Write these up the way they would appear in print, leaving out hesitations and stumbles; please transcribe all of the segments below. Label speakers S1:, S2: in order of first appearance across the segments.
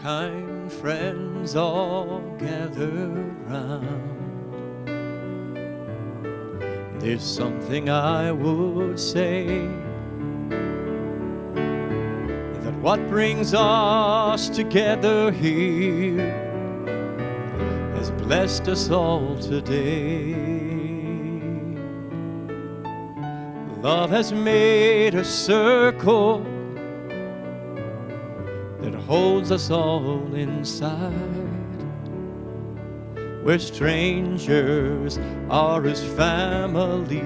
S1: kind friends all gathered round. There's something I would say, that what brings us together here has blessed us all today. Love has made a circle that holds us all inside, where strangers are as family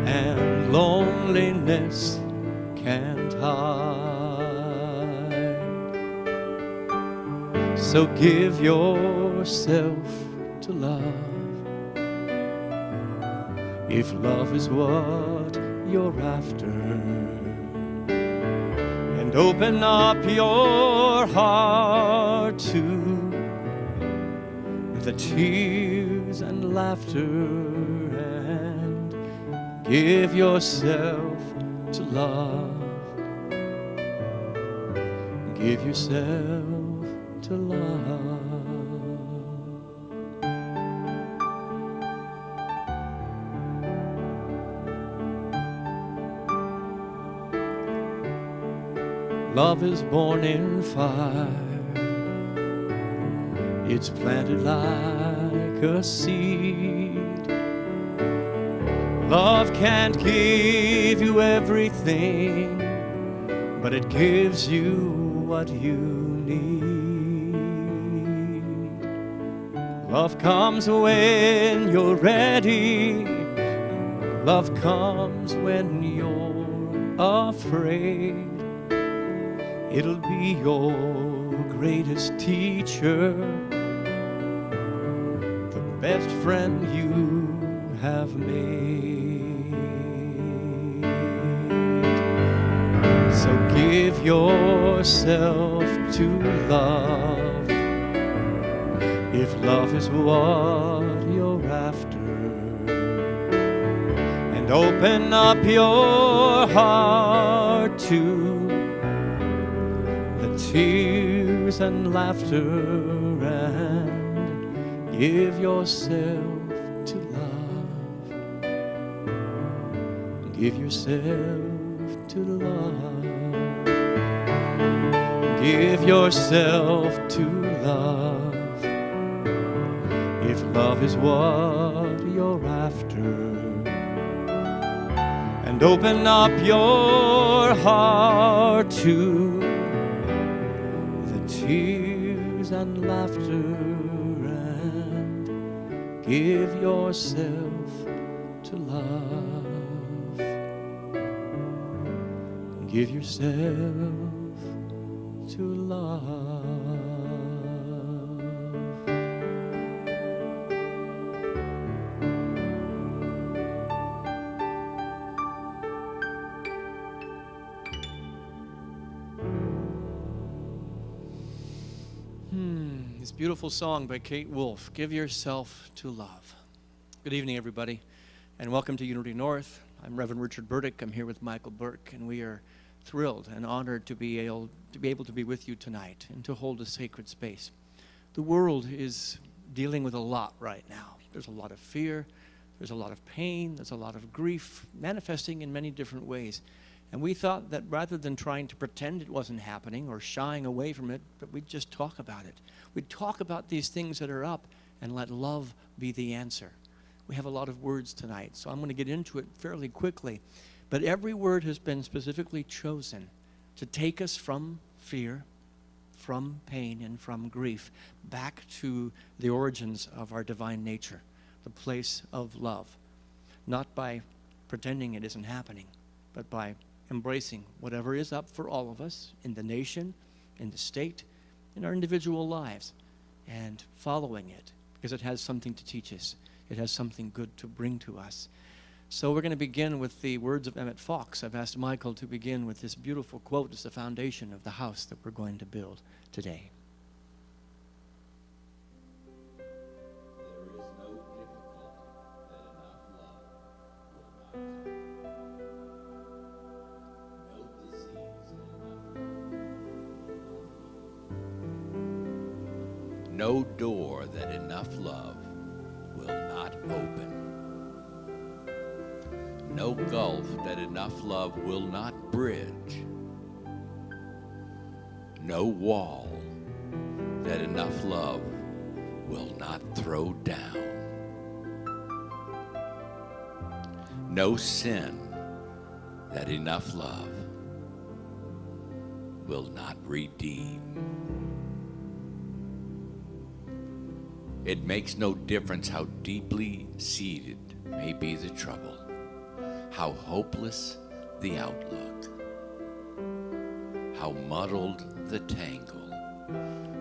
S1: and loneliness can't hide. So give yourself to love, if love is what you're after, and open up your heart to the tears and laughter, and give yourself to love. Give yourself to love. Love is born in fire. It's planted like a seed. Love can't give you everything, but it gives you what you need. Love comes when you're ready. Love comes when you're afraid. It'll be your greatest teacher, the best friend you have made. So give yourself to love, if love is what you're after, and open up your heart to tears and laughter, and give yourself to love. Give yourself to love. Give yourself to love, if love is what you're after, and open up your heart to tears and laughter, and give yourself to love. Give yourself to love. This beautiful song by Kate Wolf, Give Yourself to Love. Good evening, everybody, and welcome to UnitýNorth. I'm Reverend Richard Burdick. I'm here with Michael Burke, and we are thrilled and honored to be able to be with you tonight and to hold a sacred space. The world is dealing with a lot right now. There's a lot of fear, there's a lot of pain, there's a lot of grief, manifesting in many different ways. And we thought that rather than trying to pretend it wasn't happening or shying away from it, that we'd just talk about it. We'd talk about these things that are up and let love be the answer. We have a lot of words tonight, so I'm going to get into it fairly quickly. But every word has been specifically chosen to take us from fear, from pain, and from grief back to the origins of our divine nature, the place of love. Not by pretending it isn't happening, but by embracing whatever is up for all of us in the nation, in the state, in our individual lives, and following it, because it has something to teach us. It has something good to bring to us. So we're going to begin with the words of Emmett Fox. I've asked Michael to begin with this beautiful quote as the foundation of the house that we're going to build today.
S2: No door that enough love will not open. No gulf that enough love will not bridge. No wall that enough love will not throw down. No sin that enough love will not redeem. It makes no difference how deeply seated may be the trouble, how hopeless the outlook, how muddled the tangle,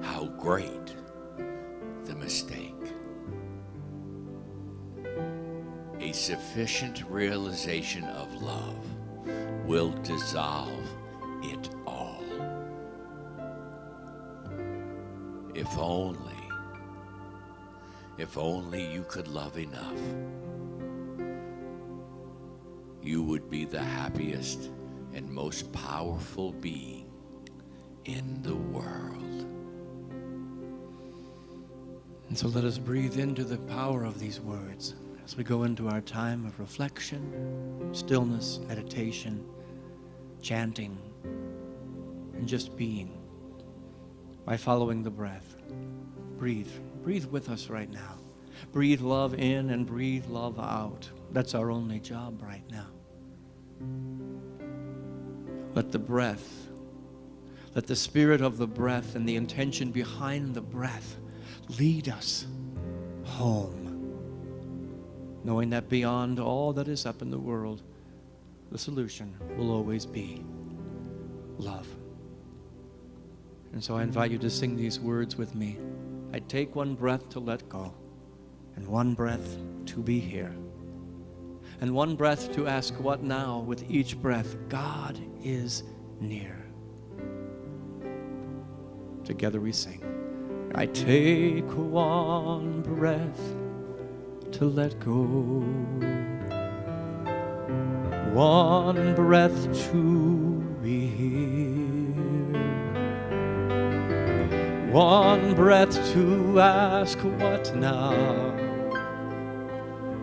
S2: how great the mistake. A sufficient realization of love will dissolve it all. If only you could love enough, you would be the happiest and most powerful being in the world.
S1: And so let us breathe into the power of these words as we go into our time of reflection, stillness, meditation, chanting, and just being by following the breath. Breathe. Breathe with us right now. Breathe love in and breathe love out. That's our only job right now. Let the breath, let the spirit of the breath and the intention behind the breath lead us home, knowing that beyond all that is up in the world, the solution will always be love. And so I invite you to sing these words with me. I take one breath to let go, and one breath to be here, and one breath to ask what now. With each breath, God is near. Together we sing. I take one breath to let go, one breath to be here, one breath to ask what now.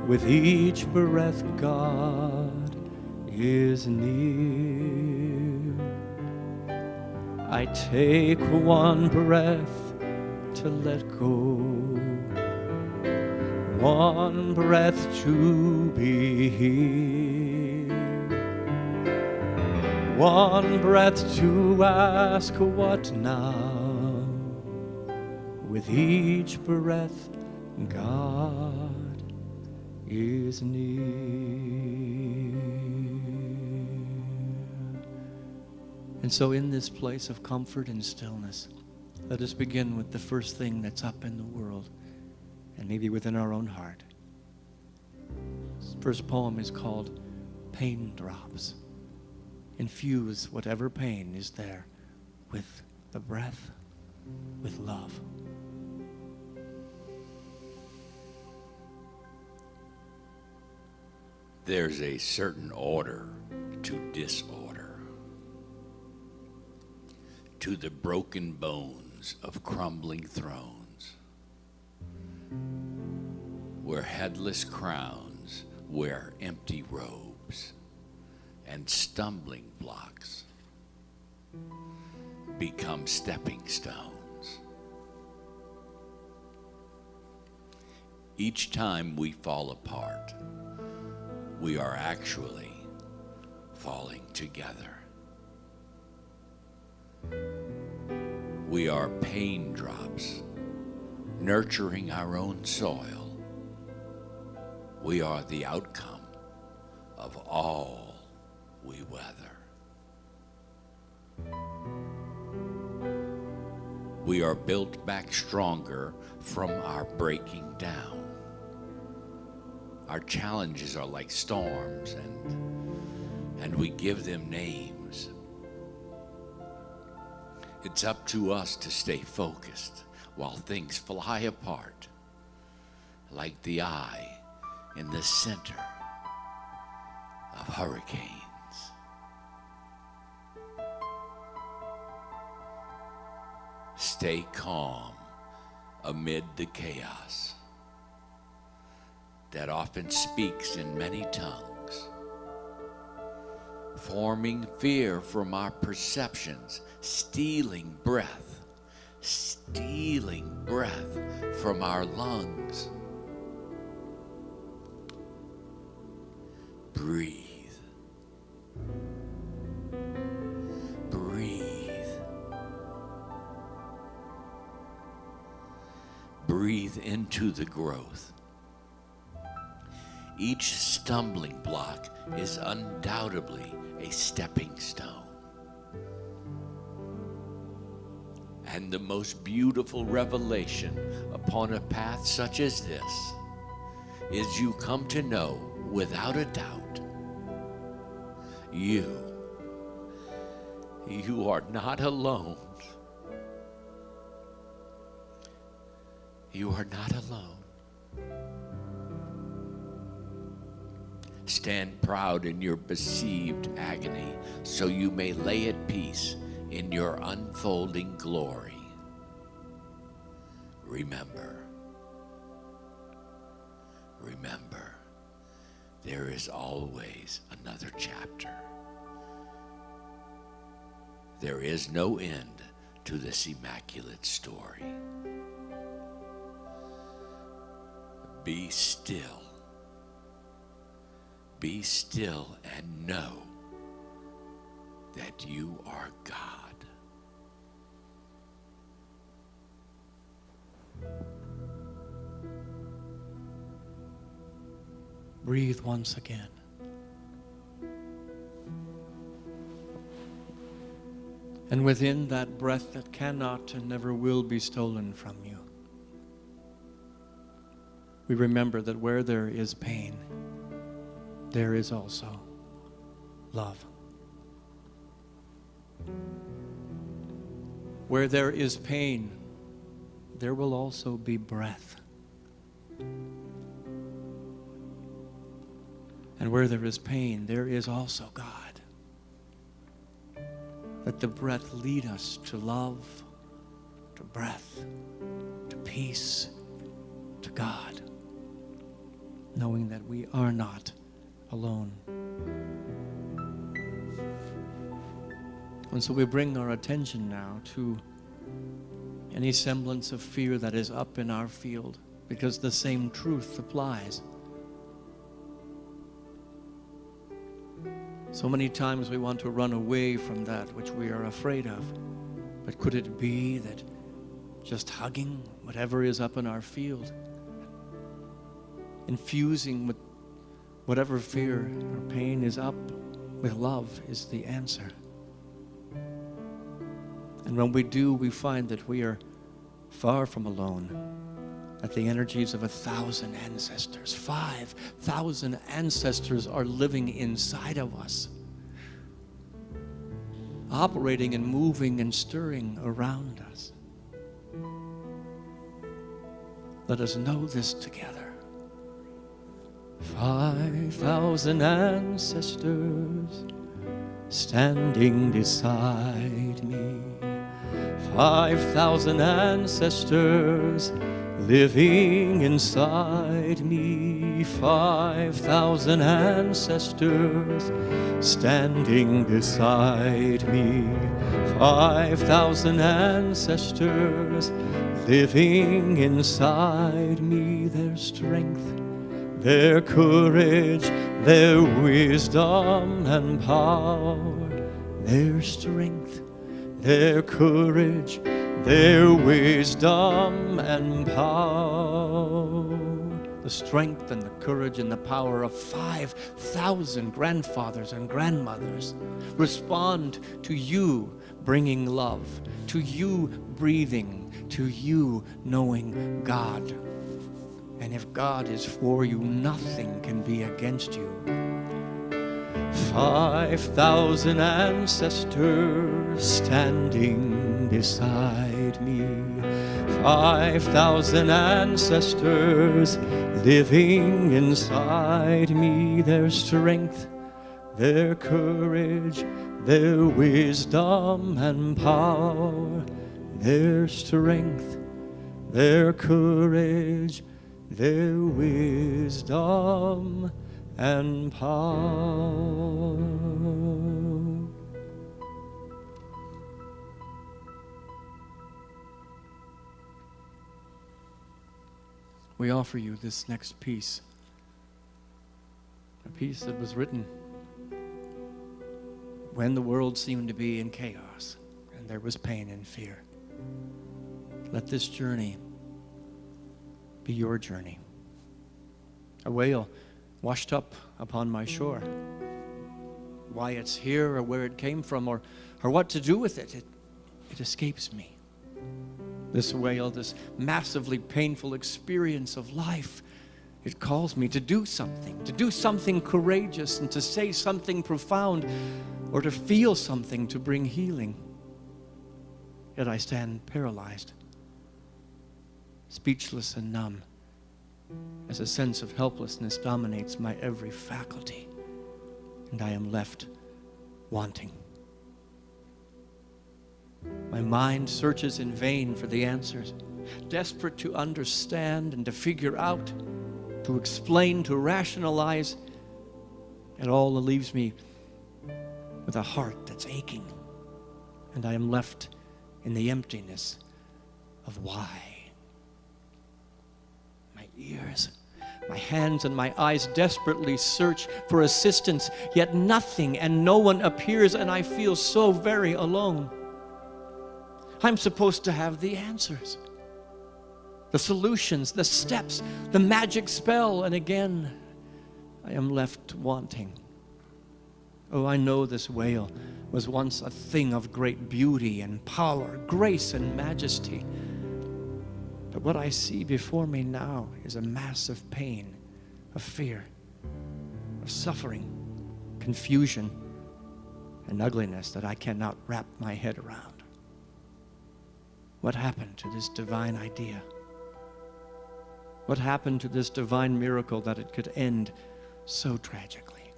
S1: With each breath, God is near. I take one breath to let go, one breath to be here, one breath to ask what now. With each breath, God is near. And so in this place of comfort and stillness, let us begin with the first thing that's up in the world and maybe within our own heart. This first poem is called Pain Drops. Infuse whatever pain is there with the breath, with love.
S2: There's a certain order to disorder, to the broken bones of crumbling thrones, where headless crowns wear empty robes, and stumbling blocks become stepping stones. Each time we fall apart, we are actually falling together. We are pain drops, nurturing our own soil. We are the outcome of all we weather. We are built back stronger from our breaking down. Our challenges are like storms, and we give them names. It's up to us to stay focused while things fly apart, like the eye in the center of hurricanes. Stay calm amid the chaos that often speaks in many tongues, forming fear from our perceptions, stealing breath from our lungs. Breathe. Breathe into the growth. Each stumbling block is undoubtedly a stepping stone. And the most beautiful revelation upon a path such as this is you come to know without a doubt, you are not alone. You are not alone. Stand proud in your perceived agony, so you may lay at peace in your unfolding glory. Remember, there is always another chapter. There is no end to this immaculate story. Be still. Be still and know that you are God.
S1: Breathe once again. And within that breath that cannot and never will be stolen from you, we remember that where there is pain, there is also love. Where there is pain, there will also be breath. And where there is pain, there is also God. Let the breath lead us to love, to breath, to peace, to God, knowing that we are not alone. And so we bring our attention now to any semblance of fear that is up in our field, because the same truth applies. So many times we want to run away from that which we are afraid of. But could it be that just hugging whatever is up in our field, infusing with whatever fear or pain is up with love is the answer? And when we do, we find that we are far from alone. That the energies of 1,000 ancestors, 5,000 ancestors are living inside of us, operating and moving and stirring around us. Let us know this together. 5,000 ancestors standing beside me. 5,000 ancestors living inside me. 5,000 ancestors standing beside me. 5,000 ancestors living inside me. Their strength, their courage, their wisdom and power. Their strength, their courage, their wisdom and power. The strength and the courage and the power of 5,000 grandfathers and grandmothers respond to you bringing love, to you breathing, to you knowing God. And if God is for you, nothing can be against you. 5,000 ancestors standing beside me. 5,000 ancestors living inside me. Their strength, their courage, their wisdom and power. Their strength, their courage, their wisdom and power. We offer you this next piece, a piece that was written when the world seemed to be in chaos and there was pain and fear. Let this journey be your journey. A whale washed up upon my shore. Why it's here or where it came from or what to do with it, it escapes me. This whale, this massively painful experience of life, it calls me to do something courageous and to say something profound or to feel something to bring healing. Yet I stand paralyzed, speechless and numb, as a sense of helplessness dominates my every faculty, and I am left wanting. My mind searches in vain for the answers, desperate to understand and to figure out, to explain, to rationalize. It all leaves me with a heart that's aching, and I am left in the emptiness of why. My ears, my hands and my eyes desperately search for assistance, yet nothing and no one appears, and I feel so very alone. I'm supposed to have the answers, the solutions, the steps, the magic spell, and again, I am left wanting. Oh, I know this whale was once a thing of great beauty and power, grace and majesty. But what I see before me now is a mass of pain, of fear, of suffering, confusion, and ugliness that I cannot wrap my head around. What happened to this divine idea? What happened to this divine miracle that it could end so tragically?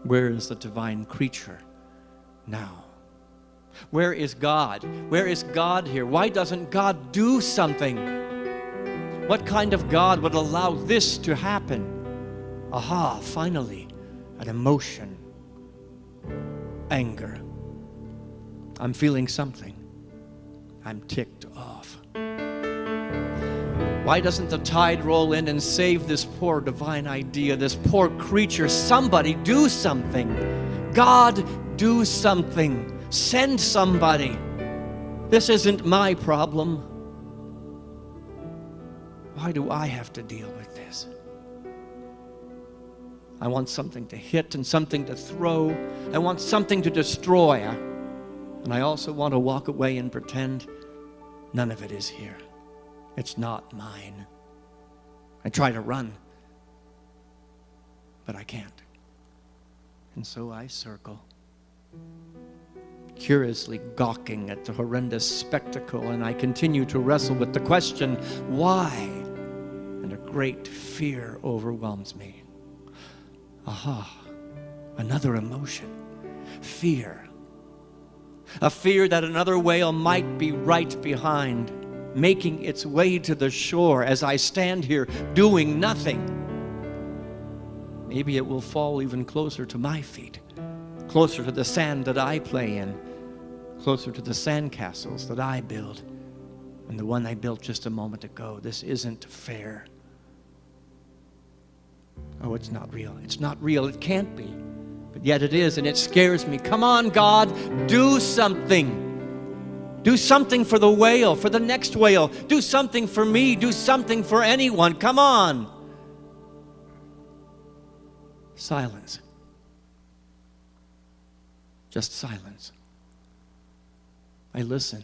S1: Where is the divine creature now? Where is God? Where is God here? Why doesn't God do something? What kind of God would allow this to happen? Aha, finally, an emotion. Anger. I'm feeling something. I'm ticked off. Why doesn't the tide roll in and save this poor divine idea, this poor creature? Somebody do something. God, do something. Send somebody. This isn't my problem. Why do I have to deal with this? I want something to hit and something to throw. I want something to destroy. And I also want to walk away and pretend none of it is here. It's not mine. I try to run, but I can't. And so I circle, curiously gawking at the horrendous spectacle, and I continue to wrestle with the question, why? And a great fear overwhelms me. Aha, another emotion, fear. A fear that another whale might be right behind, making its way to the shore as I stand here doing nothing. Maybe it will fall even closer to my feet, closer to the sand that I play in, closer to the sandcastles that I build, and the one I built just a moment ago. This isn't fair. Oh, it's not real. It's not real. It can't be. But yet it is, and it scares me. Come on, God, do something. Do something for the whale, for the next whale. Do something for me. Do something for anyone. Come on. Silence. Just silence. I listen.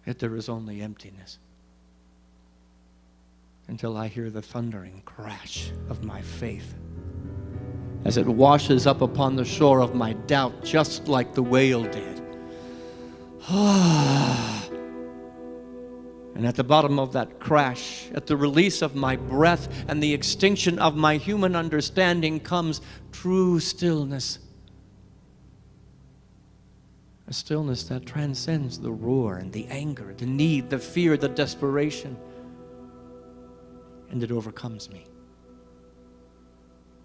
S1: Yet there is only emptiness. Until I hear the thundering crash of my faith as it washes up upon the shore of my doubt, just like the whale did. And at the bottom of that crash, at the release of my breath and the extinction of my human understanding, comes true stillness. A stillness that transcends the roar and the anger, the need, the fear, the desperation. And it overcomes me.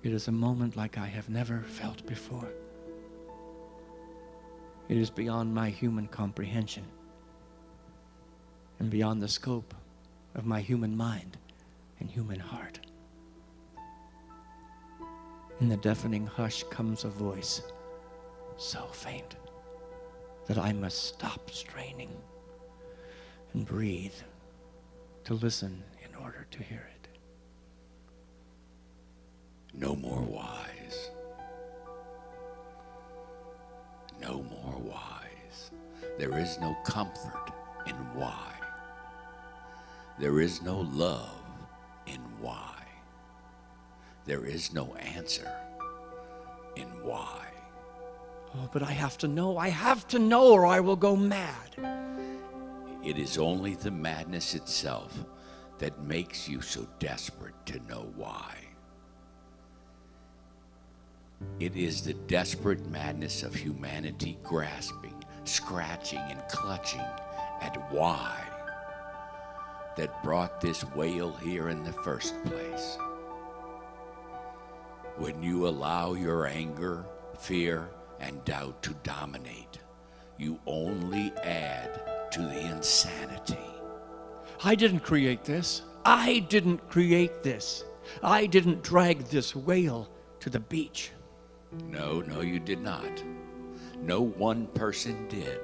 S1: It is a moment like I have never felt before. It is beyond my human comprehension and beyond the scope of my human mind and human heart. In the deafening hush comes a voice so faint that I must stop straining and breathe to listen in order to hear it.
S2: No more whys. No more whys. There is no comfort in why. There is no love in why. There is no answer in why.
S1: Oh, but I have to know, or I will go mad.
S2: It is only the madness itself that makes you so desperate to know why. It is the desperate madness of humanity grasping, scratching, and clutching at why that brought this wail here in the first place. When you allow your anger, fear, and doubt to dominate, you only add to the insanity.
S1: I didn't create this. I didn't create this. I didn't drag this whale to the beach.
S2: No, you did not. No one person did.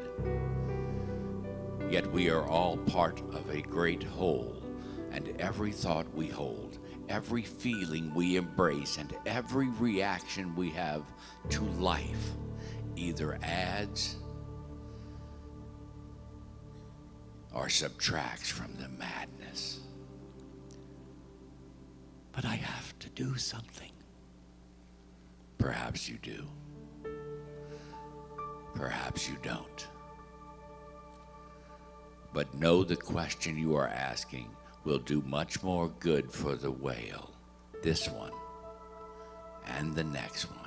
S2: Yet we are all part of a great whole, and every thought we hold, every feeling we embrace, and every reaction we have to life either adds or subtracts from the madness.
S1: But I have to do something.
S2: Perhaps you do. Perhaps you don't. But know the question you are asking will do much more good for the whale, this one, and the next one.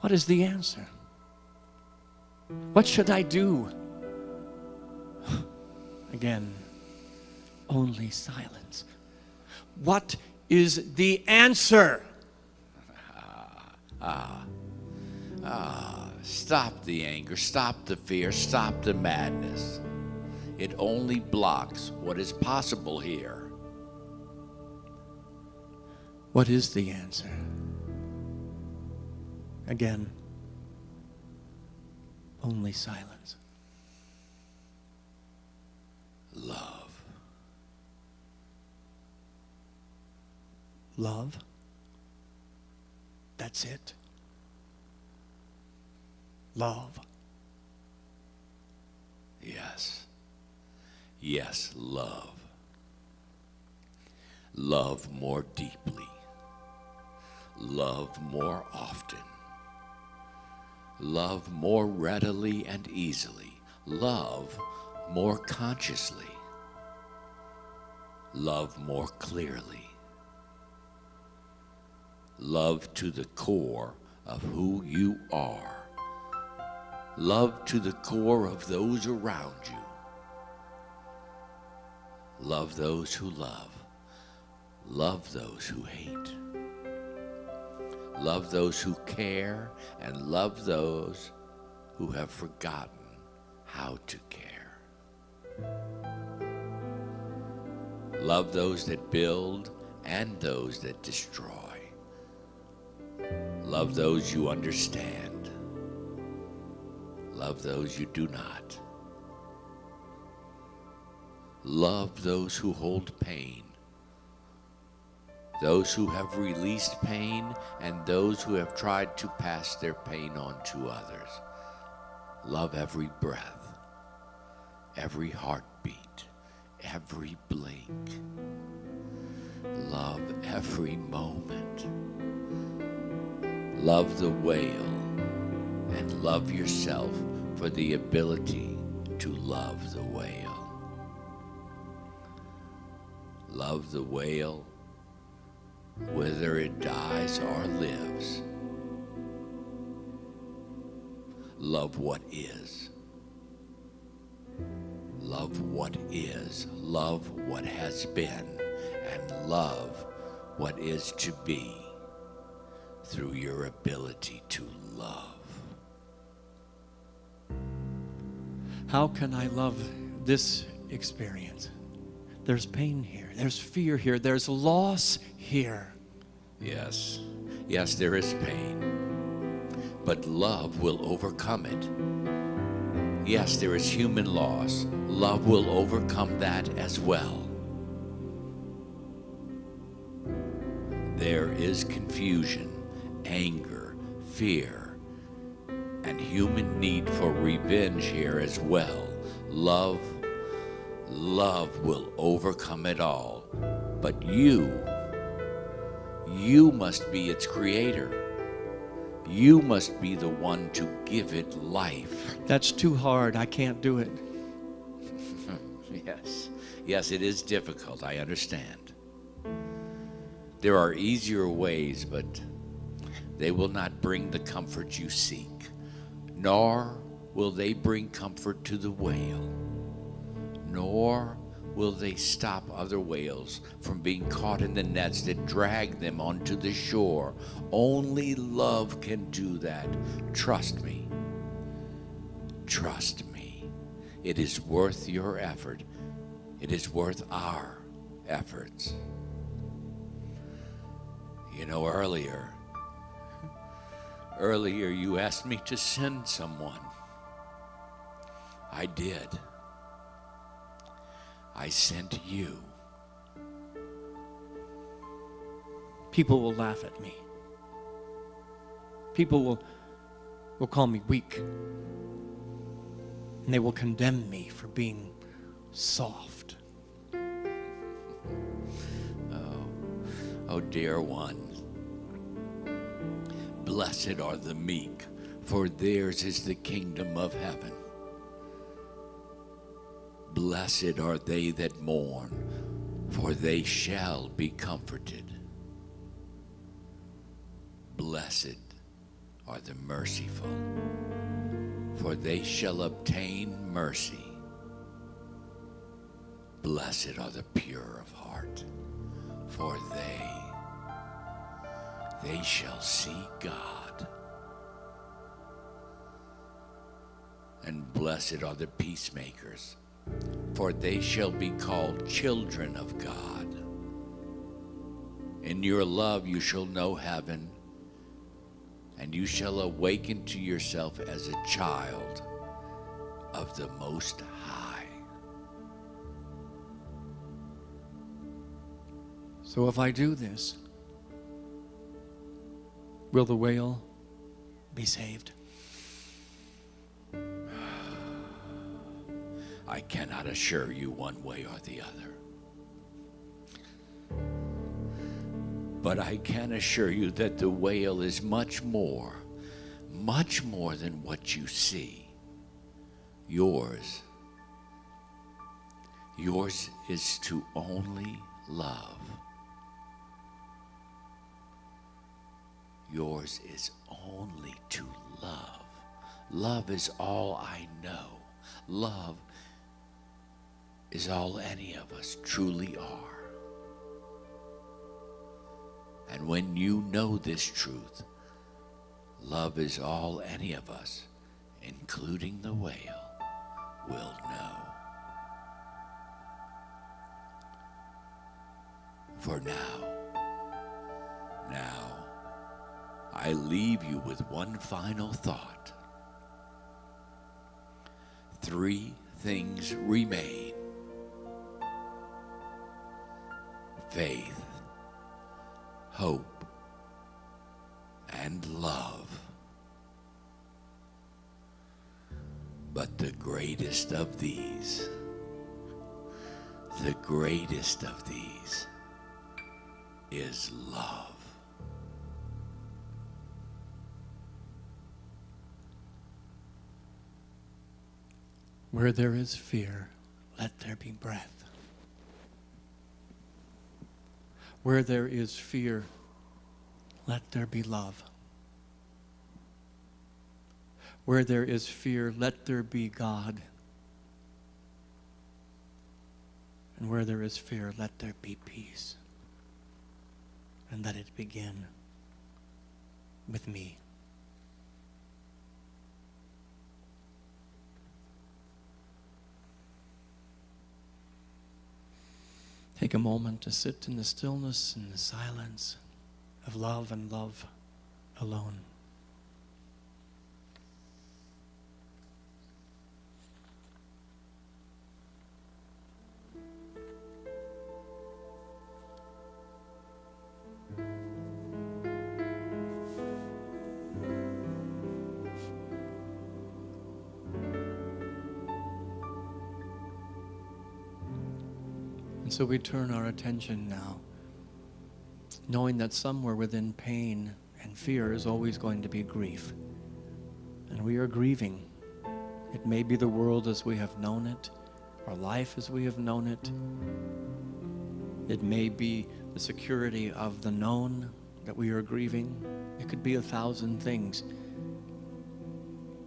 S1: What is the answer? What should I do? Again, only silence. What is the answer?
S2: Stop the anger, stop the fear, stop the madness. It only blocks what is possible here.
S1: What is the answer? Again, only silence.
S2: Love.
S1: Love? That's it? Love?
S2: Yes. Yes, love. Love more deeply. Love more often. Love more readily and easily. Love more consciously. Love more clearly. Love to the core of who you are. Love to the core of those around you. Love those who love. Love those who hate. Love those who care, and love those who have forgotten how to care. Love those that build and those that destroy. Love those you understand. Love those you do not. Love those who hold pain. Those who have released pain and those who have tried to pass their pain on to others. Love every breath, every heartbeat, every blink. Love every moment. Love the whale and love yourself for the ability to love the whale. Love the whale whether it dies or lives. love what is. Love what is. Love what has been. And love what is to be through your ability to love.
S1: How can I love this experience? There's pain here. There's fear here. There's loss here.
S2: Yes. Yes, there is pain. But love will overcome it. Yes, there is human loss. Love will overcome that as well. There is confusion, anger, fear, and human need for revenge here as well. Love will overcome it all. But you must be its creator. You must be the one to give it life.
S1: That's too hard. I can't do it.
S2: Yes, it is difficult. I understand. There are easier ways, but they will not bring the comfort you seek, nor will they bring comfort to the whale, nor will they stop other whales from being caught in the nets that drag them onto the shore. Only love can do that. Trust me. Trust me. It is worth your effort. It is worth our efforts. You know, earlier you asked me to send someone. I did. I sent you.
S1: People will laugh at me. People will call me weak. And they will condemn me for being soft.
S2: Oh, dear one. Blessed are the meek, for theirs is the kingdom of heaven. Blessed are they that mourn, for they shall be comforted. Blessed are the merciful, for they shall obtain mercy. Blessed are the pure of heart, for they shall see God. And blessed are the peacemakers, for they shall be called children of God. In your love you shall know heaven, and you shall awaken to yourself as a child of the Most High.
S1: So if I do this, will the whale be saved?
S2: I cannot assure you one way or the other. But I can assure you that the whale is much more than what you see. Yours is to only love. Yours is only to love. Love is all I know. Love is all any of us truly are. And when you know this truth, love is all any of us, including the whale, will know. For now, I leave you with one final thought. 3 things remain: faith, hope, and love. But the greatest of these is love.
S1: Where there is fear, let there be breath. Where there is fear, let there be love. Where there is fear, let there be God. And where there is fear, let there be peace. And let it begin with me. Take a moment to sit in the stillness and the silence of love and love alone. And so we turn our attention now, knowing that somewhere within pain and fear is always going to be grief. And we are grieving. It may be the world as we have known it, our life as we have known it. It may be the security of the known that we are grieving. It could be 1,000 things.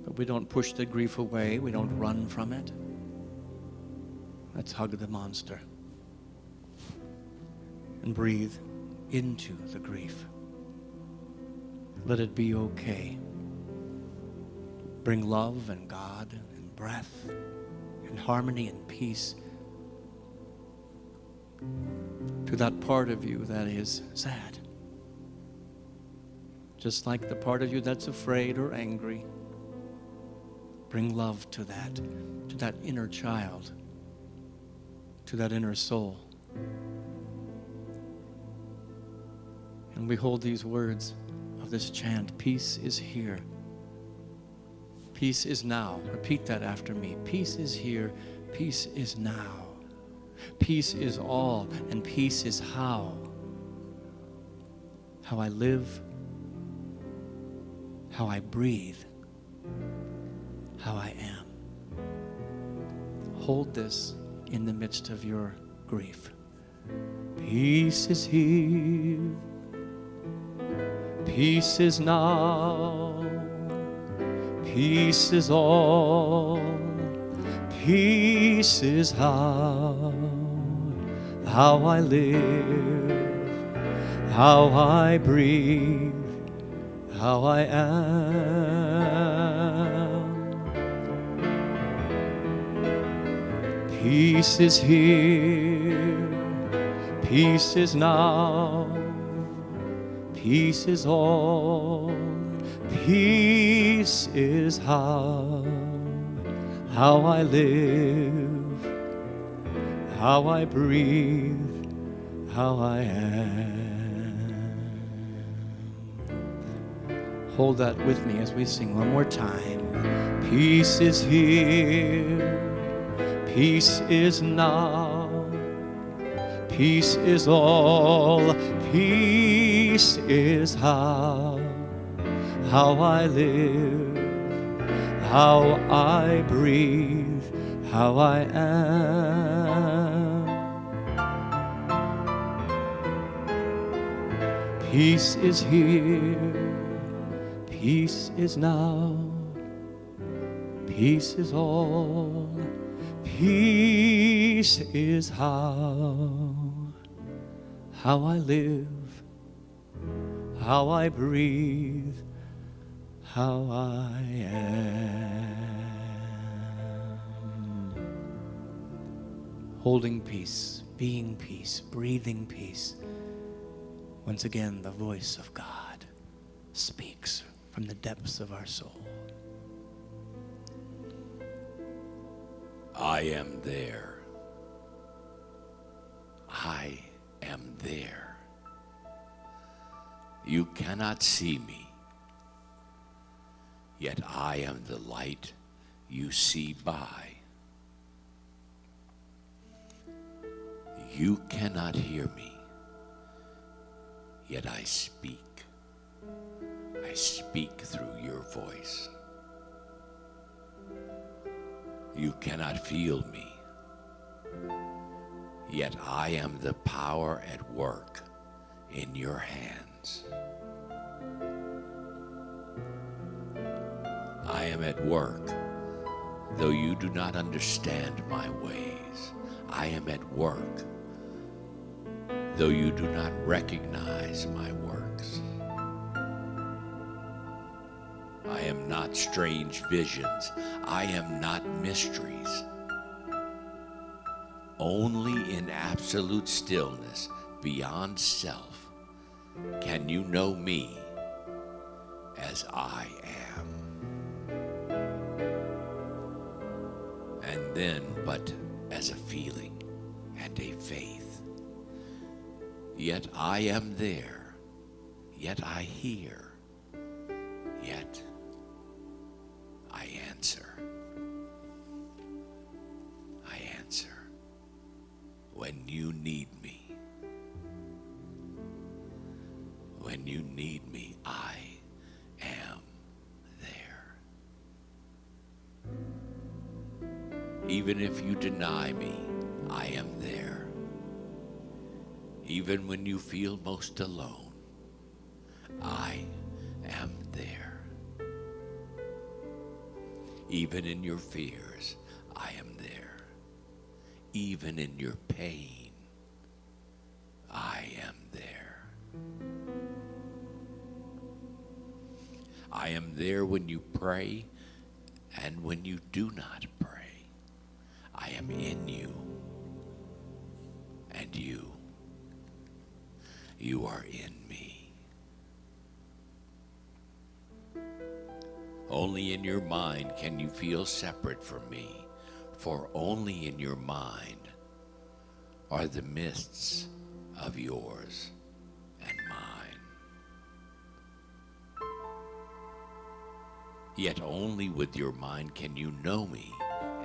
S1: But we don't push the grief away. We don't run from it. Let's hug the monster and breathe into the grief. Let it be okay. Bring love and God and breath and harmony and peace to that part of you that is sad. Just like the part of you that's afraid or angry. Bring love to that inner child, to that inner soul. And we hold these words of this chant, peace is here. Peace is now. Repeat that after me. Peace is here. Peace is now. Peace is all, and peace is how. How I live, how I breathe, how I am. Hold this in the midst of your grief. Peace is here. Peace is now. Peace is all. Peace is how I live, how I breathe, how I am. Peace is here. Peace is now. Peace is all. Peace is how I live, how I breathe, how I am. Hold that with me as we sing one more time. Peace is here. Peace is now. Peace is all. Peace is how I live, how I breathe, how I am. Peace is here. Peace is now. Peace is all. Peace is how I live, how I breathe, how I am. Holding peace, being peace, breathing peace. Once again, the voice of God speaks from the depths of our soul.
S2: I am there. I am there. You cannot see me, yet I am the light you see by. You cannot hear me, yet I speak. I speak through your voice. You cannot feel me, yet I am the power at work in your hands. I am at work, though you do not understand my ways. I am at work, though you do not recognize my works. I am not strange visions. I am not mysteries. Only in absolute stillness, beyond self, can you know me as I am. And then but as a feeling and a faith. Yet I am there, yet I hear, yet I answer. I answer when you need me. When you need me, I am there. Even if you deny me, I am there. Even when you feel most alone, I am there. Even in your fears, I am there. Even in your pain, I am there. I am there when you pray and when you do not pray. I am in you and you are in me. Only in your mind can you feel separate from me, for only in your mind are the mists of yours and mine. Yet only with your mind can you know me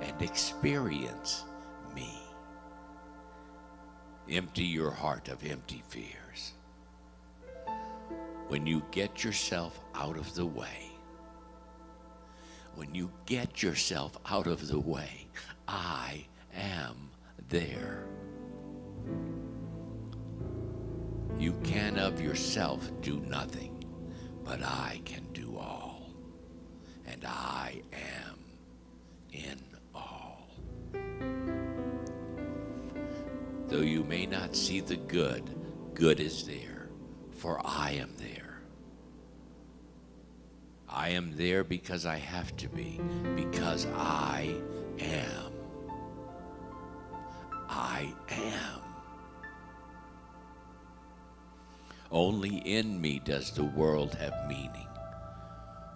S2: and experience me. Empty your heart of empty fears. When you get yourself out of the way, when you get yourself out of the way, I am there. You can of yourself do nothing, but I can do all, and I am in all. Though you may not see the good, good is there, for I am there. I am there because I have to be, because I am. I am. Only in me does the world have meaning.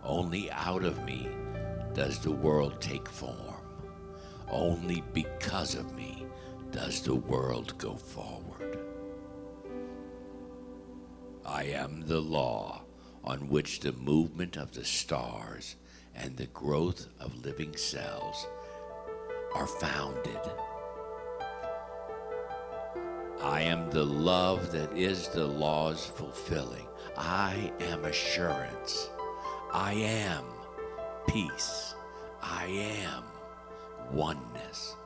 S2: Only out of me does the world take form. Only because of me does the world go forward. I am the law on which the movement of the stars and the growth of living cells are founded. I am the love that is the laws fulfilling. I am assurance. I am peace. I am oneness.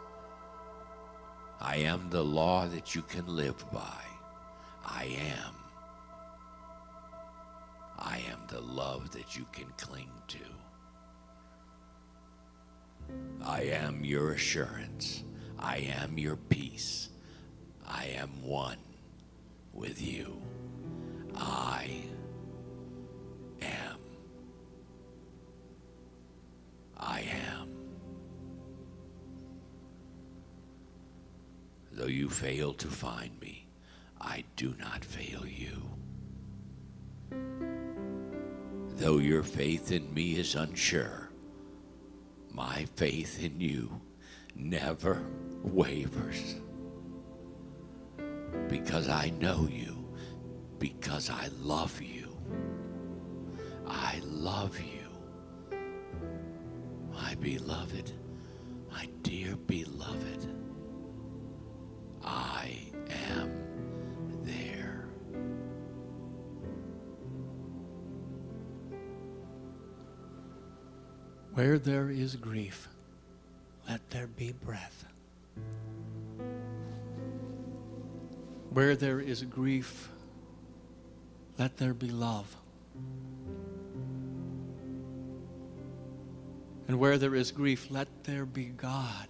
S2: I am the law that you can live by. I am the love that you can cling to. I am your assurance. I am your peace. I am one with you. I am. I am. Though you fail to find me, I do not fail you. Though your faith in me is unsure, my faith in you never wavers. Because I know you, because I love you. I love you, my beloved, my dear beloved. I am there.
S1: Where there is grief, let there be breath. Where there is grief, let there be love. And where there is grief, let there be God.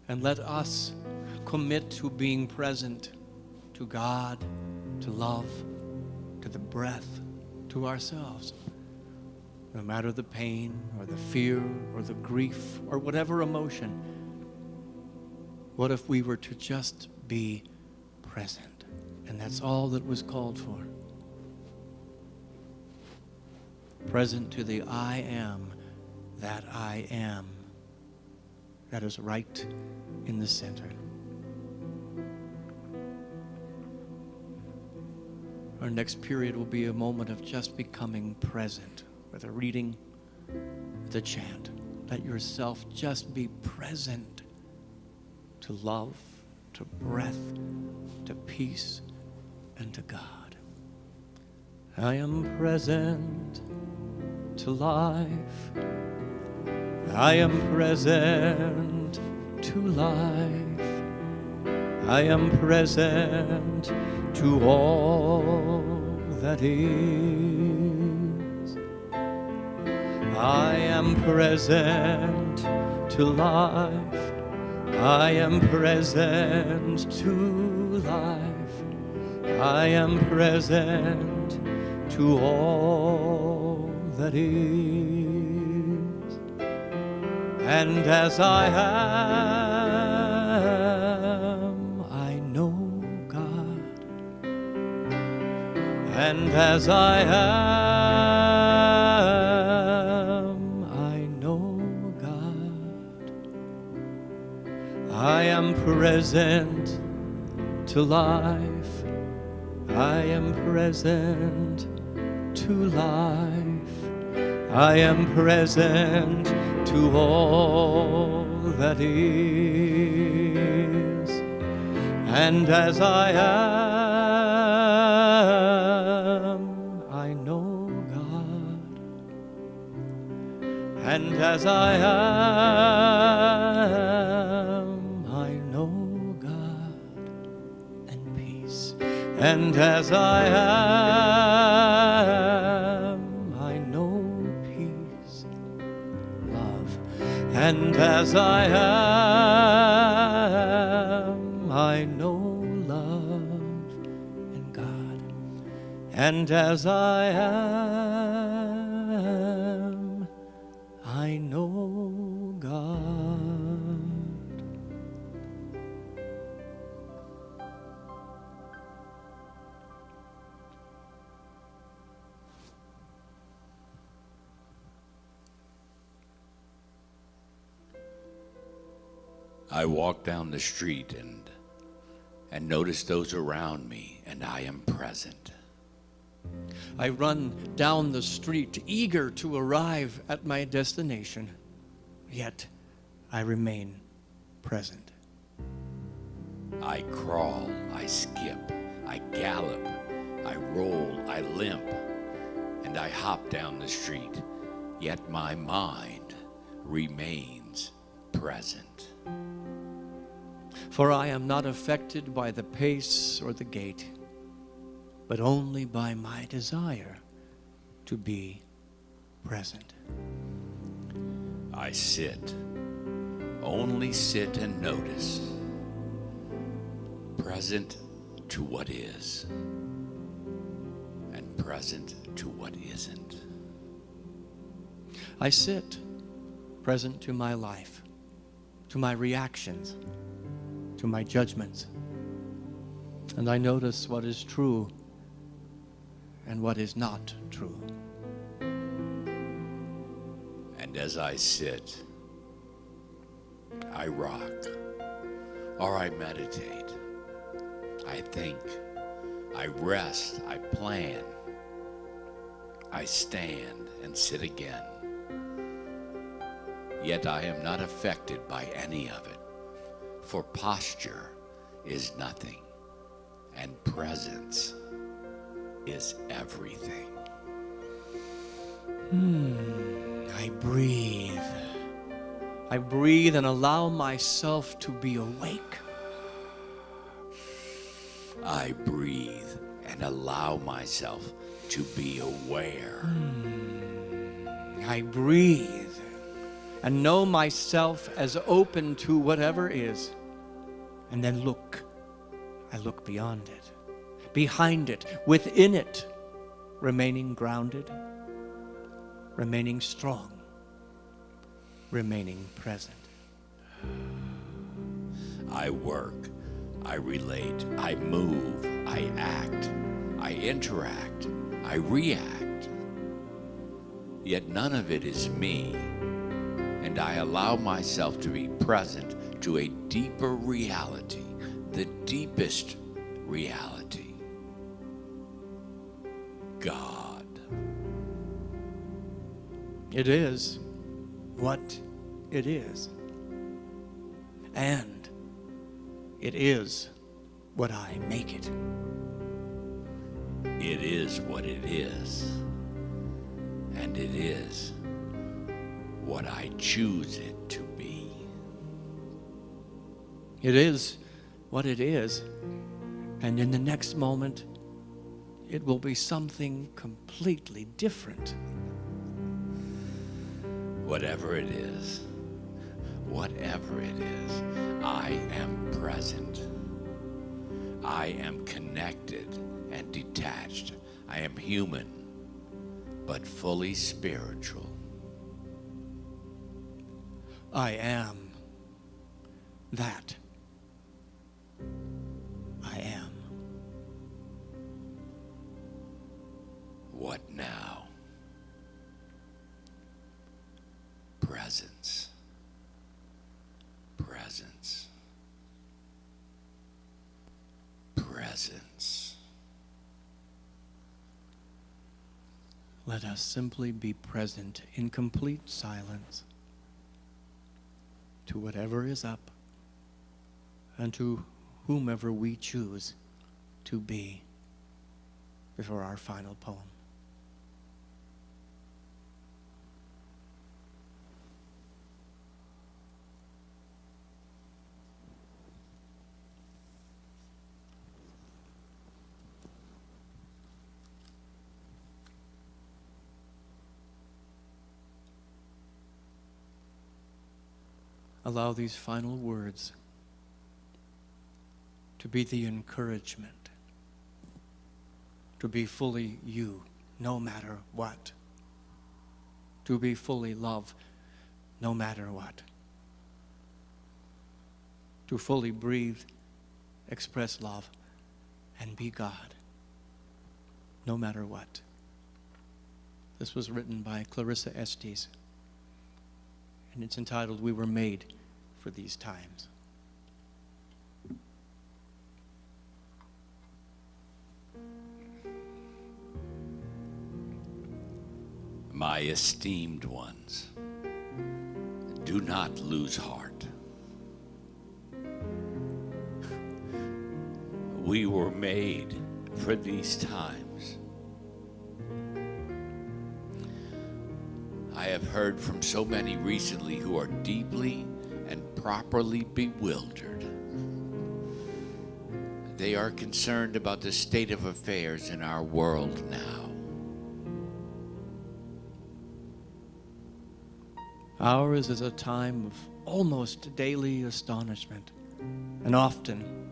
S1: And let us commit to being present to God, to love, to the breath, to ourselves. No matter the pain or the fear or the grief or whatever emotion, what if we were to just be present? And that's all that was called for. Present to the I am that I am. That is right in the center. Our next period will be a moment of just becoming present, with a reading, with a chant. Let yourself just be present to love, to breath, to peace, and to God. I am present to life. I am present to life. I am present to all that is. I am present to life. I am present to life. I am present to all that is. And as I am, I know God. And as I am, I know God. I am present to life. I am present to life. I am present to all that is. And as I am, I know God. And as I am, I know God and peace. And as I am, I know peace, love. And as I am, I know love and God. And as I am, I know God.
S2: I walk down the street and notice those around me, and I am present.
S1: I run down the street, eager to arrive at my destination, yet I remain present.
S2: I crawl, I skip, I gallop, I roll, I limp, and I hop down the street, yet my mind remains present.
S1: For I am not affected by the pace or the gait, but only by my desire to be present.
S2: I sit, only sit and notice, present to what is, and present to what isn't.
S1: I sit, present to my life, to my reactions, to my judgments, and I notice what is true and what is not true.
S2: And as I sit, I rock, or I meditate, I think, I rest, I plan, I stand and sit again. Yet I am not affected by any of it, for posture is nothing, and presence is everything.
S1: I breathe. I breathe and allow myself to be awake.
S2: I breathe and allow myself to be aware.
S1: I breathe and know myself as open to whatever is. And then I look beyond it, behind it, within it, remaining grounded, remaining strong, remaining present.
S2: I work, I relate, I move, I act, I interact, I react. Yet none of it is me, and I allow myself to be present to a deeper reality, the deepest reality, God.
S1: It is what it is. And it is what I make it.
S2: It is what it is, and it is what I choose it to be.
S1: It is what it is, and in the next moment, it will be something completely different.
S2: Whatever it is, I am present. I am connected and detached. I am human, but fully spiritual.
S1: I am that I am.
S2: What now? Presence. Presence. Presence.
S1: Let us simply be present in complete silence to whatever is up and to whomever we choose to be before our final poem. Allow these final words to be the encouragement, to be fully you, no matter what, to be fully love, no matter what, to fully breathe, express love, and be God, no matter what. This was written by Clarissa Estes, and it's entitled, We Were Made for These Times.
S2: My esteemed ones, do not lose heart. We were made for these times. I have heard from so many recently who are deeply and properly bewildered. They are concerned about the state of affairs in our world now.
S1: Ours is a time of almost daily astonishment and often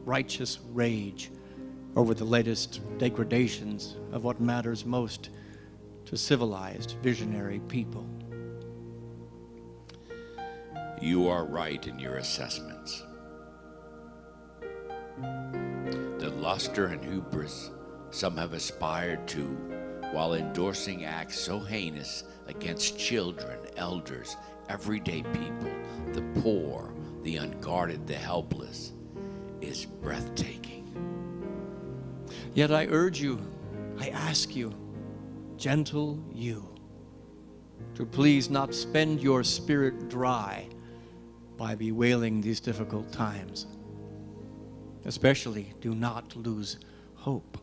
S1: righteous rage over the latest degradations of what matters most to civilized, visionary people.
S2: You are right in your assessments. The luster and hubris some have aspired to while endorsing acts so heinous against children, elders, everyday people, the poor, the unguarded, the helpless, is breathtaking.
S1: Yet I urge you, I ask you, gentle you, to please not spend your spirit dry by bewailing these difficult times. Especially, do not lose hope.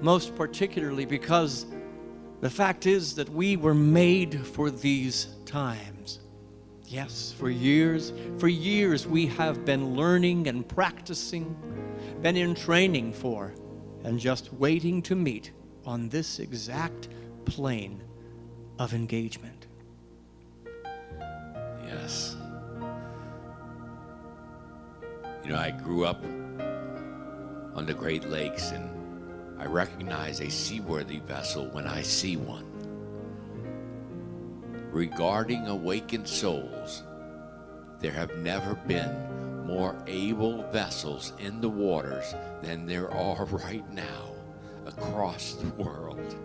S1: Most particularly because the fact is that we were made for these times. Yes, for years we have been learning and practicing, been in training for, and just waiting to meet on this exact plane of engagement.
S2: Yes. You know, I grew up on the Great Lakes, and I recognize a seaworthy vessel when I see one. Regarding awakened souls, there have never been more able vessels in the waters than there are right now across the world.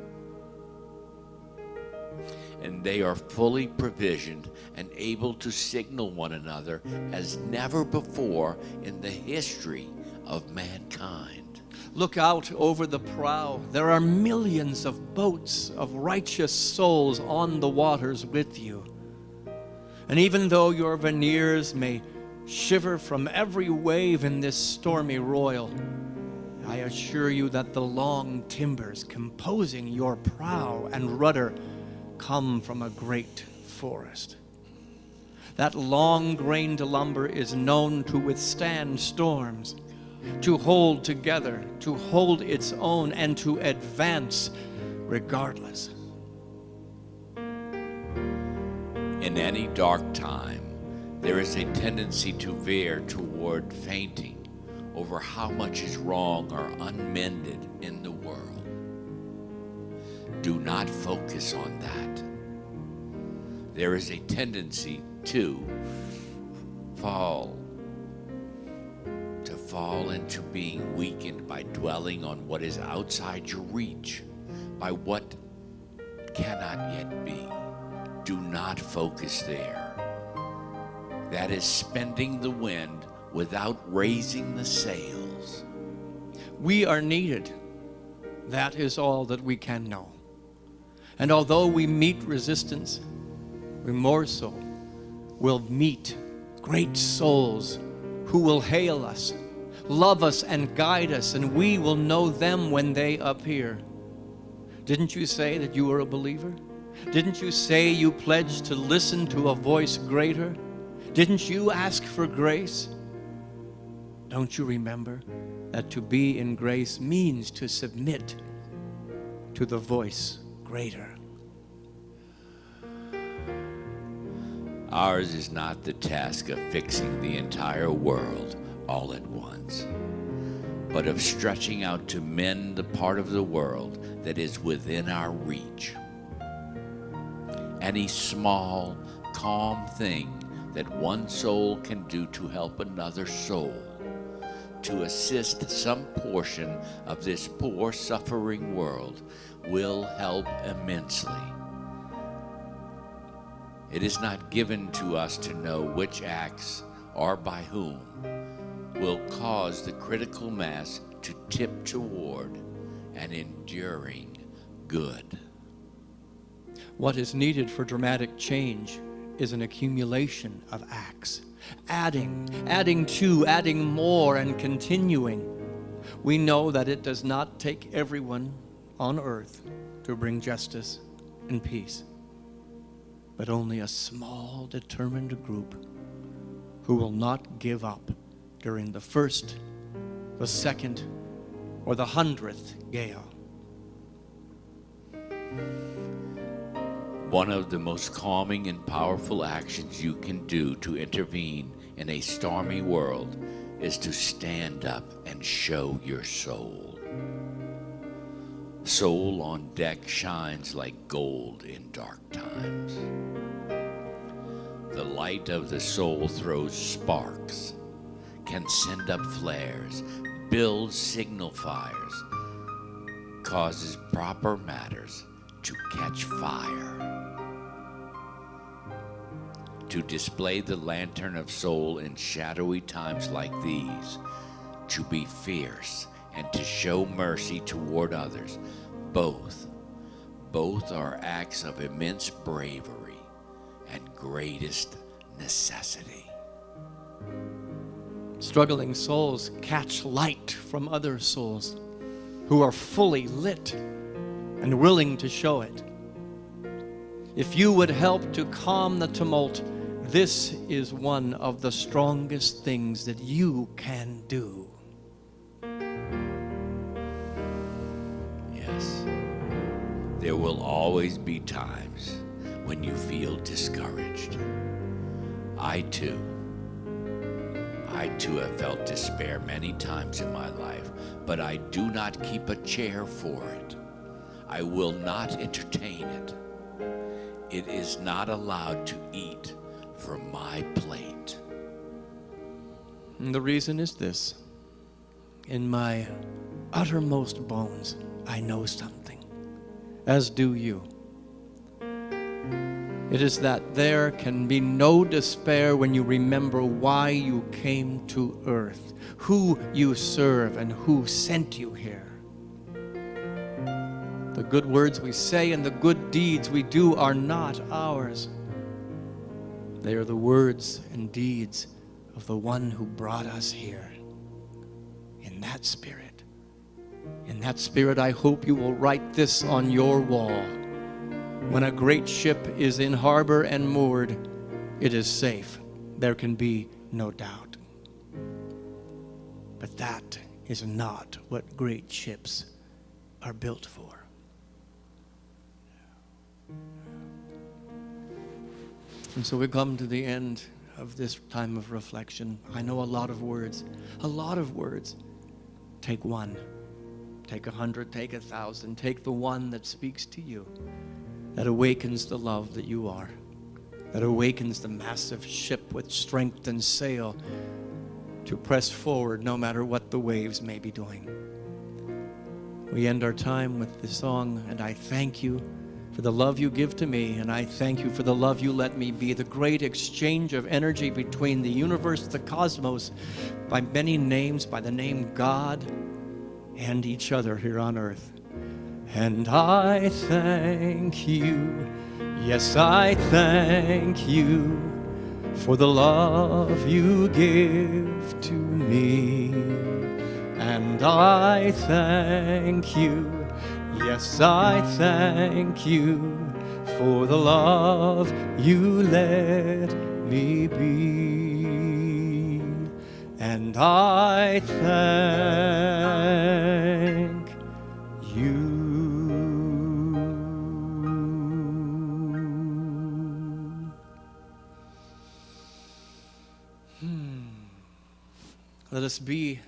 S2: And they are fully provisioned and able to signal one another as never before in the history of mankind.
S1: Look out over the prow. There are millions of boats of righteous souls on the waters with you. And even though your veneers may shiver from every wave in this stormy royal, I assure you that the long timbers composing your prow and rudder come from a great forest. That long-grained lumber is known to withstand storms, to hold together, to hold its own, and to advance regardless.
S2: In any dark time, there is a tendency to veer toward fainting over how much is wrong or unmended in the world. Do not focus on that. There is a tendency to fall into being weakened by dwelling on what is outside your reach, by what cannot yet be. Do not focus there. That is spending the wind without raising the sails.
S1: We are needed. That is all that we can know. And although we meet resistance, we more so will meet great souls who will hail us, love us, and guide us, and we will know them when they appear. Didn't you say that you were a believer? Didn't you say you pledged to listen to a voice greater? Didn't you ask for grace? Don't you remember that to be in grace means to submit to the voice greater?
S2: Ours is not the task of fixing the entire world all at once, but of stretching out to mend the part of the world that is within our reach. Any small, calm thing that one soul can do to help another soul, to assist some portion of this poor, suffering world, will help immensely. It is not given to us to know which acts, or by whom, will cause the critical mass to tip toward an enduring good.
S1: What is needed for dramatic change is an accumulation of acts. Adding to, adding more, and continuing. We know that it does not take everyone on earth to bring justice and peace, but only a small, determined group who will not give up during the first, the second, or the 100th gale.
S2: One of the most calming and powerful actions you can do to intervene in a stormy world is to stand up and show your soul. Soul on deck shines like gold in dark times. The light of the soul throws sparks, can send up flares, builds signal fires, causes proper matters to catch fire. To display the lantern of soul in shadowy times like these, to be fierce and to show mercy toward others, both are acts of immense bravery and greatest necessity.
S1: Struggling souls catch light from other souls who are fully lit and willing to show it. If you would help to calm the tumult, this is one of the strongest things that you can do.
S2: Yes. There will always be times when you feel discouraged. I too have felt despair many times in my life, but I do not keep a chair for it. I will not entertain it. It is not allowed to eat from my plate.
S1: And the reason is this. In my uttermost bones, I know something, as do you. It is that there can be no despair when you remember why you came to earth, who you serve, and who sent you here. The good words we say and the good deeds we do are not ours. They are the words and deeds of the one who brought us here. In that spirit, I hope you will write this on your wall. When a great ship is in harbor and moored, it is safe. There can be no doubt. But that is not what great ships are built for. And so we come to the end of this time of reflection. I know a lot of words. Take one. Take 100, take 1,000. Take the one that speaks to you, that awakens the love that you are, that awakens the massive ship with strength and sail to press forward no matter what the waves may be doing. We end our time with the song, And I Thank You for the love you give to me, and I thank you for the love you let me be, the great exchange of energy between the universe, the cosmos, by many names, by the name God, and each other here on earth. And I thank you, yes, I thank you for the love you give to me. And I thank you, yes, I thank you for the love you let me be. And I thank you. Let us be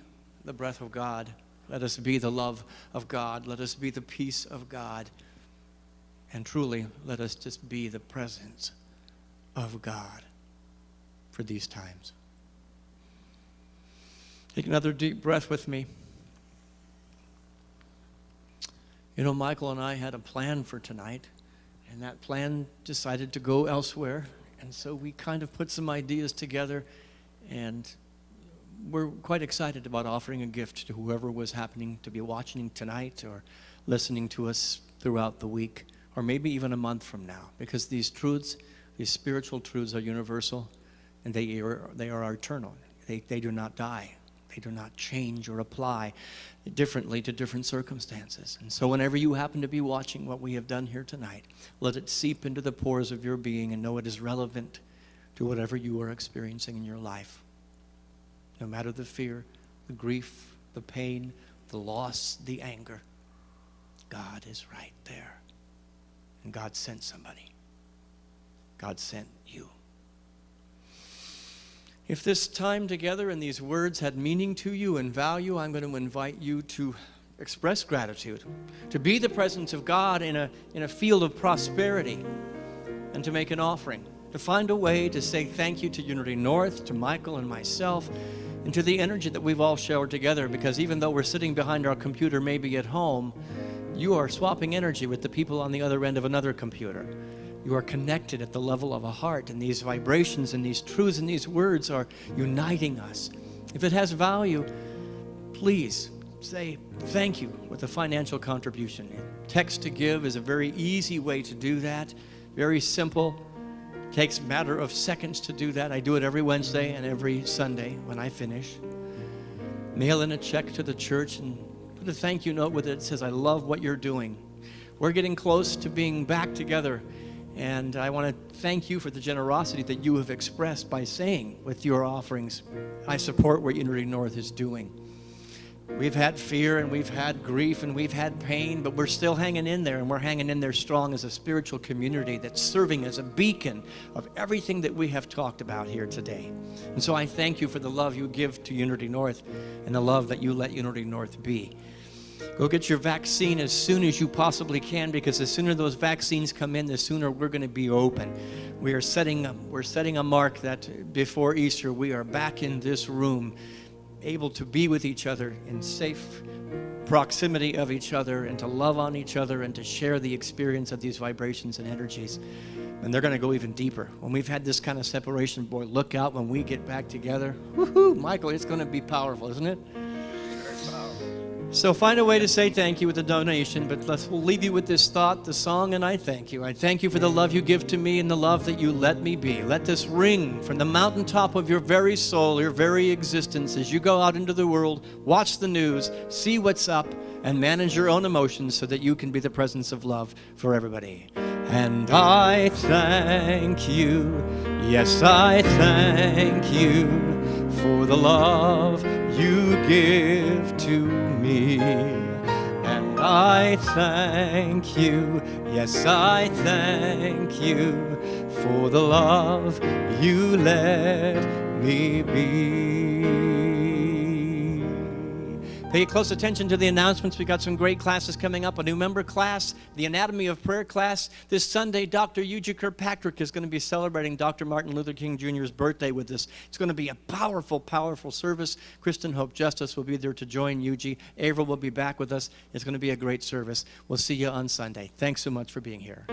S1: the breath of God. Let us be the love of God. Let us be the peace of God. And truly, let us just be the presence of God for these times. Take another deep breath with me. You know, Michael and I had a plan for tonight, and that plan decided to go elsewhere. And so we kind of put some ideas together, and we're quite excited about offering a gift to whoever was happening to be watching tonight or listening to us throughout the week, or maybe even a month from now, because these truths, these spiritual truths are universal, and they are eternal. They do not die. They do not change or apply differently to different circumstances. And so whenever you happen to be watching what we have done here tonight, let it seep into the pores of your being and know it is relevant to whatever you are experiencing in your life. No matter the fear, the grief, the pain, the loss, the anger, God is right there. And God sent somebody. God sent you. If this time together and these words had meaning to you and value, I'm going to invite you to express gratitude, to be the presence of God in a field of prosperity, and to make an offering, to find a way to say thank you to UnitýNorth, to Michael and myself, and to the energy that we've all shared together, because even though we're sitting behind our computer, maybe at home, you are swapping energy with the people on the other end of another computer. You are connected at the level of a heart, and these vibrations and these truths and these words are uniting us. If it has value, please say thank you with a financial contribution. Text to give is a very easy way to do that, very simple. Takes a matter of seconds to do that. I do it every Wednesday and every Sunday when I finish. Mail in a check to the church and put a thank you note with it that says, I love what you're doing. We're getting close to being back together, and I want to thank you for the generosity that you have expressed by saying with your offerings, I support what UnitýNorth is doing. We've had fear and we've had grief and we've had pain, but we're still hanging in there, and we're hanging in there strong as a spiritual community that's serving as a beacon of everything that we have talked about here today. And so I thank you for the love you give to UnitýNorth and the love that you let UnitýNorth be. Go get your vaccine as soon as you possibly can, because the sooner those vaccines come in, the sooner we're going to be open. We're setting a mark that before Easter we are back in this room, able to be with each other in safe proximity of each other, and to love on each other, and to share the experience of these vibrations and energies. And they're going to go even deeper. When we've had this kind of separation, boy, look out when we get back together. Woohoo, Michael, it's going to be powerful, isn't it? So find a way to say thank you with a donation, but we'll leave you with this thought, the song, and I thank you. I thank you for the love you give to me and the love that you let me be. Let this ring from the mountaintop of your very soul, your very existence, as you go out into the world, watch the news, see what's up, and manage your own emotions so that you can be the presence of love for everybody. And I thank you, yes, I thank you for the love you give to me. And I thank you, yes, I thank you for the love you let me be. Pay close attention to the announcements. We've got some great classes coming up. A new member class, the Anatomy of Prayer class. This Sunday, Dr. Eugene Kirkpatrick is going to be celebrating Dr. Martin Luther King Jr.'s birthday with us. It's going to be a powerful, powerful service. Kristen Hope Justice will be there to join Eugene. Avril will be back with us. It's going to be a great service. We'll see you on Sunday. Thanks so much for being here.